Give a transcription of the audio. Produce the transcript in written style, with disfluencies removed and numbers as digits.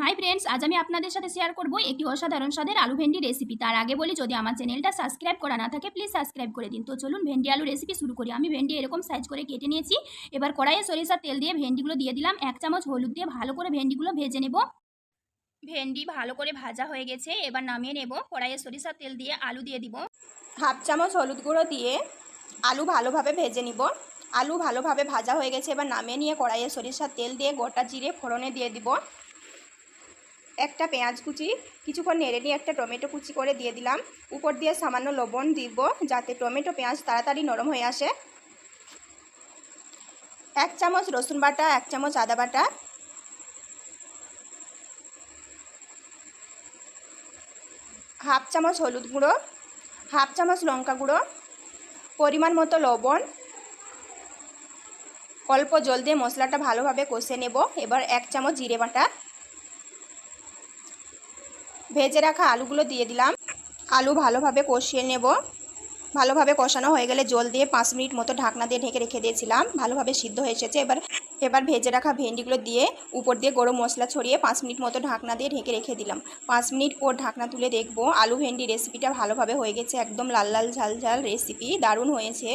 Hi friends, আজ আমি আপনাদের সাথে শেয়ার করব একটি অসাধারণ স্বাদের আলু ভেন্ডি রেসিপি। তার আগে বলি, যদি আমার চ্যানেলটা সাবস্ক্রাইব করা না থাকে প্লিজ সাবস্ক্রাইব করে দিন। তো চলুন ভেন্ডি আলু রেসিপি শুরু করি। আমি ভেন্ডি এরকম সাইজ করে কেটে নিয়েছি। এবার কড়াইয়ে সরিষার তেল দিয়ে ভেন্ডিগুলো দিয়ে দিলাম। 1 চামচ হলুদ দিয়ে ভালো করে ভেন্ডিগুলো ভেজে নেব। ভেন্ডি ভালো করে ভাজা হয়ে গেছে, এবার নামিয়ে নেব। কড়াইয়ে সরিষার তেল দিয়ে আলু দিয়ে দিব। হাফ চামচ হলুদ গুঁড়ো দিয়ে আলু ভালোভাবে ভেজে নিব। আলু ভালোভাবে ভাজা হয়ে গেছে, এবার নামিয়ে নিয়ে কড়াইয়ে সরিষার তেল দিয়ে গোটা জিরে ফোড়নে দিয়ে দিব। একটা পেঁয়াজ কুচি কিছুক্ষণ নেড়ে নিয়ে একটা টমেটো কুচি করে দিয়ে দিলাম। উপর দিয়ে সামান্য লবণ দিব যাতে টমেটো পেঁয়াজ তাড়াতাড়ি নরম হয়ে আসে। 1 চামচ রসুন বাটা, 1 চামচ আদা বাটা, হাফ চামচ হলুদ গুঁড়ো, হাফ চামচ লঙ্কা গুঁড়ো, পরিমাণ মতো লবণ, অল্প জল দিয়ে মশলাটা ভালোভাবে কষে নেব। এবার 1 চামচ জিরে বাটা, ভেজে রাখা আলুগুলো দিয়ে দিলাম। আলু ভালোভাবে কষিয়ে নেব। ভালোভাবে কষানো হয়ে গেলে জল দিয়ে 5 মিনিট মতো ঢাকনা দিয়ে ঢেকে রেখে দিয়েছিলাম। ভালোভাবে সিদ্ধ হয়ে এসেছে। এবার ভেজে রাখা ভেন্ডিগুলো দিয়ে উপর দিয়ে গরম মশলা ছড়িয়ে 5 মিনিট মতো ঢাকনা দিয়ে ঢেকে রেখে দিলাম। 5 মিনিট পর ঢাকনা তুলে দেখব আলু ভেন্ডি রেসিপিটা ভালোভাবে হয়ে গেছে। একদম লাল লাল ঝাল ঝাল রেসিপি, দারুণ হয়েছে।